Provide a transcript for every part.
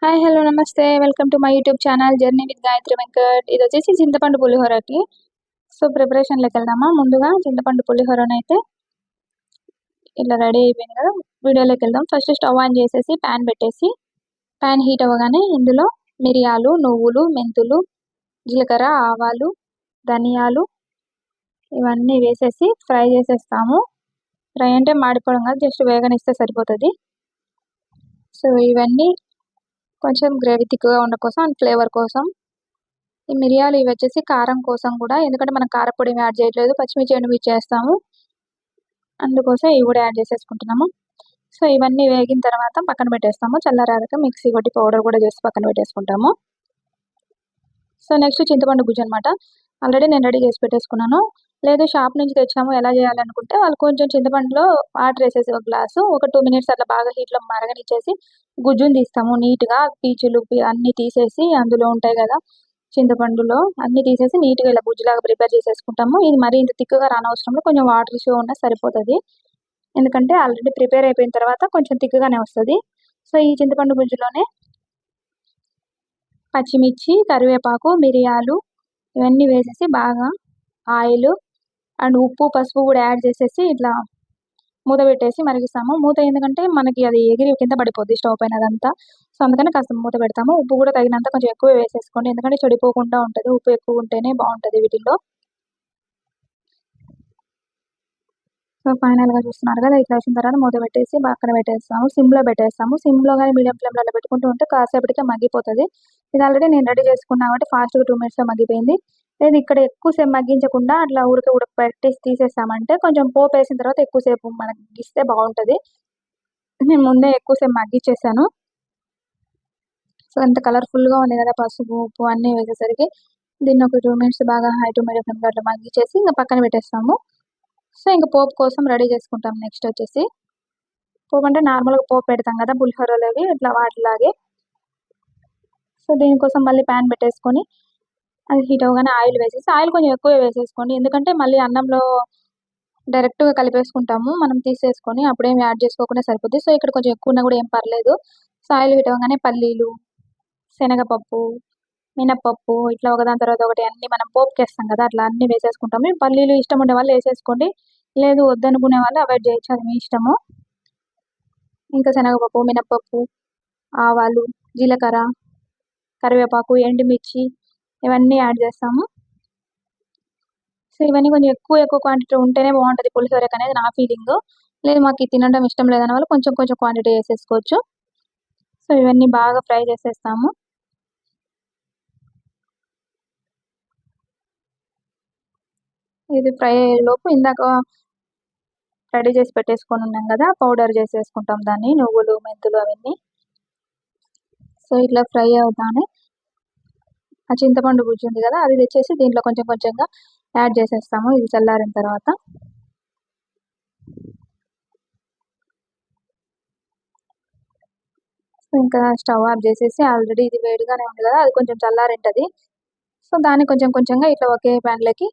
Hi hello నమస్తే welcome to my YouTube channel journey with Gayatri Venkat. ఇది వచ్చేసి చింతపండు పులిహోరకి. సో ప్రిపరేషన్లోకి వెళ్దామా. ముందుగా చింతపండు పులిహోరని అయితే ఇట్లా రెడీ అయిపోయింది కదా, వీడియోలోకి వెళ్దాం. ఫస్ట్ స్టవ్ ఆన్ చేసేసి ప్యాన్ పెట్టేసి, ప్యాన్ హీట్ అవ్వగానే ఇందులో మిరియాలు, నువ్వులు, మెంతులు, జీలకర్ర, ఆవాలు, ధనియాలు ఇవన్నీ వేసేసి ఫ్రై చేసేస్తాము. ఫ్రై అంటే మాడిపోవడం కాదు, జస్ట్ వేగనిస్తే సరిపోతుంది. సో ఇవన్నీ కొంచెం గ్రేవీ థిక్గా ఉండడం కోసం అండ్ ఫ్లేవర్ కోసం. ఈ మిరియాలు ఇవి వచ్చేసి కారం కోసం కూడా, ఎందుకంటే మనం కారపొడి యాడ్ చేయట్లేదు, పచ్చిమిర్చి ఎండుమిర్చి చేస్తాము, అందుకోసం ఇవి కూడా యాడ్ చేసేసుకుంటున్నాము. సో ఇవన్నీ వేగిన తర్వాత పక్కన పెట్టేస్తాము. చల్లారాక మిక్సీ కొట్టి పౌడర్ కూడా చేసి పక్కన పెట్టేసుకుంటాము. సో నెక్స్ట్ చింతపండు గుజ్జు అనమాట. ఆల్రెడీ నేను రెడీ చేసి పెట్టేసుకున్నాను. లేదు షాప్ నుంచి తెచ్చాము ఎలా చేయాలనుకుంటే, వాళ్ళు కొంచెం చింతపండులో వాటర్ వేసేసి ఒక గ్లాసు ఒక 2 మినిట్స్ అట్లా బాగా హీట్లో మరగనిచ్చేసి గుజ్జుని తీస్తాము. నీట్గా పీచులు అన్నీ తీసేసి, అందులో ఉంటాయి కదా చింతపండులో అన్నీ తీసేసి నీట్గా ఇలా గుజ్జులాగా ప్రిపేర్ చేసేసుకుంటాము. ఇది మరీ ఇంత థిక్గా రానవసరంలో, కొంచెం వాటర్ ఇష్యూ ఉన్నా సరిపోతుంది, ఎందుకంటే ఆల్రెడీ ప్రిపేర్ అయిపోయిన తర్వాత కొంచెం థిక్గానే వస్తుంది. సో ఈ చింతపండు గుజ్జులోనే పచ్చిమిర్చి, కరివేపాకు, మిరియాలు ఇవన్నీ వేసేసి బాగా ఆయిల్ అండ్ ఉప్పు, పసుపు కూడా యాడ్ చేసేసి ఇట్లా మూత పెట్టేసి మరిగిస్తాము. మూత ఎందుకంటే మనకి అది ఎగిరి కింద పడిపోద్ది స్టవ్ పైన అదంతా. సో అందుకని కాస్త మూత పెడతాము. ఉప్పు కూడా తగినంత కొంచెం ఎక్కువ వేసేసుకోండి, ఎందుకంటే చెడిపోకుండా ఉంటుంది. ఉప్పు ఎక్కువ ఉంటేనే బాగుంటుంది వీటిల్లో. సో ఫైనల్గా చూస్తున్నారు కదా, ఇట్లా వచ్చిన తర్వాత మూత పెట్టేసి పక్కన పెట్టేస్తాము. సిమ్లో పెట్టేస్తాము. సిమ్లో కానీ మీడియం ఫ్లేమ్లో అలా పెట్టుకుంటూ ఉంటే కాసేపటికే మగ్గిపోతుంది. ఇది ఆల్రెడీ నేను రెడీ చేసుకున్నా కాబట్టి ఫాస్ట్గా 2 మినిట్స్లో మగ్గిపోయింది. లేదు ఇక్కడ ఎక్కువసేపు మగ్గించకుండా అట్లా ఊరికే పెట్టేసి తీసేస్తామంటే, కొంచెం పోపు వేసిన తర్వాత ఎక్కువసేపు మగ్గిస్తే బాగుంటుంది. నేను ముందే ఎక్కువసేపు మగ్గిచ్చేసాను. సో ఎంత కలర్ఫుల్గా ఉంది కదా, పసుపు ఉప్పు అన్నీ వేసేసరికి. దీన్ని ఒక 2 మినిట్స్ బాగా హై టు మీడియం ఫ్లేమ్లో అట్లా మగ్గిచ్చేసి ఇంకా పక్కన పెట్టేస్తాము. సో ఇంకా పోపు కోసం రెడీ చేసుకుంటాం. నెక్స్ట్ వచ్చేసి పోపు అంటే నార్మల్గా పోపు పెడతాం కదా పులిహోరలు అవి, ఇట్లా వాటిలాగే. సో దీనికోసం మళ్ళీ ప్యాన్ పెట్టేసుకొని అది హీట్ అవ్వగానే ఆయిల్ వేసేసి, ఆయిల్ కొంచెం ఎక్కువ వేసేసుకోండి, ఎందుకంటే మళ్ళీ అన్నంలో డైరెక్ట్గా కలిపేసుకుంటాము మనం తీసేసుకొని, అప్పుడేమి యాడ్ చేసుకోకుండా సరిపోద్ది. సో ఇక్కడ కొంచెం ఎక్కువ ఉన్నా కూడా ఏం పర్లేదు. సో ఆయిల్ హీట్ అవ్వగానే పల్లీలు, శనగపప్పు, మినప్పప్పు ఇట్లా ఒకదాని తర్వాత ఒకటి అన్ని మనం పోపుకి వేస్తాం కదా, అట్లా అన్ని వేసేసుకుంటాము. పల్లీలు ఇష్టం ఉండే వాళ్ళు వేసేసుకోండి, లేదు వద్దనుకునే వాళ్ళు అవాయిడ్ చేయొచ్చు, అది మీ ఇష్టము. ఇంకా శనగపప్పు, మినప్పప్పు, ఆవాలు, జీలకర్ర, కరివేపాకు, ఎండుమిర్చి ఇవన్నీ యాడ్ చేస్తాము. సో ఇవన్నీ కొంచెం ఎక్కువ క్వాంటిటీ ఉంటేనే బాగుంటుంది పులిహోరకి అనేది నా ఫీలింగ్. లేదు మాకు ఇది తినడం ఇష్టం లేదన్న వాళ్ళు కొంచెం కొంచెం క్వాంటిటీ వేసేసుకోవచ్చు. సో ఇవన్నీ బాగా ఫ్రై చేసేస్తాము. ఇది ఫ్రై అయ్యేలోపు ఇందాక రెడీ చేసి పెట్టేసుకొని ఉన్నాం కదా, పౌడర్ చేసేసుకుంటాం దాన్ని, నువ్వులు, మెంతులు అవన్నీ. సో ఇట్లా ఫ్రై అవుతానే ఆ చింతపండు గుజ్జు ఉంది కదా, అది తెచ్చేసి దీంట్లో కొంచెం కొంచెంగా యాడ్ చేసేస్తాము. ఇది చల్లారిన తర్వాత ఇంకా స్టవ్ ఆఫ్ చేసేసి, ఆల్రెడీ ఇది వేడిగానే ఉంది కదా, అది కొంచెం చల్లారింటది. సో దాన్ని కొంచెం కొంచెంగా ఇట్లా ఒకే ప్యాన్లోకి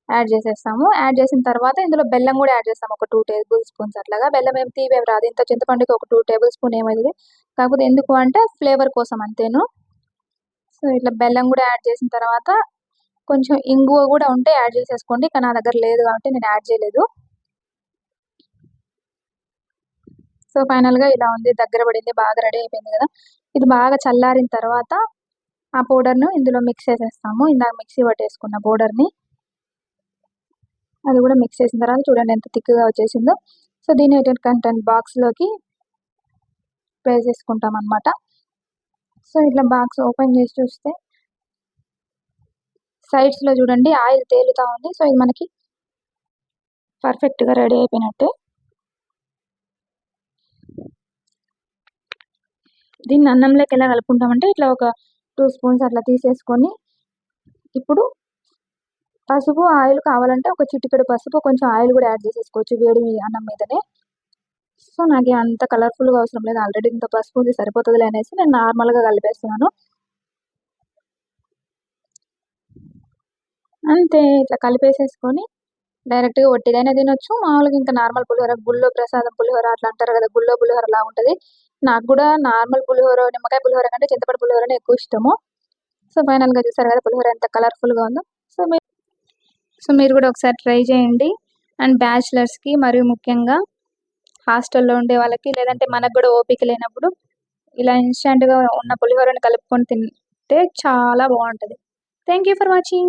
యాడ్ చేసేస్తాము. యాడ్ చేసిన తర్వాత ఇందులో బెల్లం కూడా యాడ్ చేస్తాము, ఒక 2 టేబుల్ స్పూన్స్ అట్లాగా. బెల్లం ఏం తీవేం రాదు, ఇంత చింతపండుకి ఒక 2 టేబుల్ స్పూన్ ఏమైంది, కాకపోతే ఎందుకు అంటే ఫ్లేవర్ కోసం అంతేను. సో ఇట్లా బెల్లం కూడా యాడ్ చేసిన తర్వాత కొంచెం ఇంగువ కూడా ఉంటే యాడ్ చేసేసుకోండి, కానీ నా దగ్గర లేదు కాబట్టి నేను యాడ్ చేయలేదు. సో ఫైనల్గా ఇలా ఉంది, దగ్గర పడింది, బాగా రెడీ అయిపోయింది కదా. ఇది బాగా చల్లారిన తర్వాత ఆ పౌడర్ను ఇందులో మిక్స్ చేసేస్తాము. ఇందాక మిక్సీ పట్టేసుకున్న పౌడర్ని అది కూడా మిక్స్ చేసిన తర్వాత చూడండి ఎంత థిక్గా వచ్చేసిందో. సో దీన్ని కంటెంట్ బాక్స్లోకి వేసేసుకుంటాం అనమాట. సో ఇట్లా బాక్స్ ఓపెన్ చేసి చూస్తే సైడ్స్లో చూడండి ఆయిల్ తేలుతూ ఉంది. సో ఇది మనకి పర్ఫెక్ట్గా రెడీ అయిపోయినట్టే. దీన్ని అన్నంలోకి ఎలా కలుపుకుంటామంటే, ఇట్లా ఒక 2 స్పూన్స్ అట్లా తీసేసుకొని, ఇప్పుడు పసుపు, ఆయిల్ కావాలంటే ఒక చిటికెడు పసుపు, కొంచెం ఆయిల్ కూడా యాడ్ చేసేసుకోవచ్చు వేడి అన్నం మీదనే. సో నాకు అంత కలర్ఫుల్గా అవసరం లేదు, ఆల్రెడీ ఇంత పసుపు ఉంది సరిపోతుందిలే అనేసి నేను నార్మల్గా కలిపేస్తున్నాను అంతే. ఇట్లా కలిపేసేసుకొని డైరెక్ట్‌గా ఒట్టిదైనా తినొచ్చు. మామూలుగా ఇంకా నార్మల్ పులిహోర, గుళ్ళో ప్రసాదం పులిహోర అట్లా అంటారు కదా! గుళ్ళో పులిహోర ఉంటది. నాకు గూడా నార్మల్ పులిహోర, నిమ్మకాయ పులిహోర కంటే చింతపండు పులిహోరనే ఎక్కువ ఇష్టము. సో, ఫైనల్‌గా చూసారు కదా! పులిహోర ఎంత కలర్‌ఫుల్‌గా ఉందో. సో, మీ సో, మీరు గూడా ఒకసారి ట్రై చేయండి. అండ్ బ్యాచిలర్స్‌కి మరియు ముఖ్యంగా హాస్టల్‌లో ఉండే వాళ్ళకి లేదంటే మనకు గూడా ఓపిక లేనప్పుడు ఇలా ఇన్‌స్టాంట్‌గా ఉన్న పులిహోరని కలుపుకొని తింటే చాలా బావుంటది. Thank you for watching.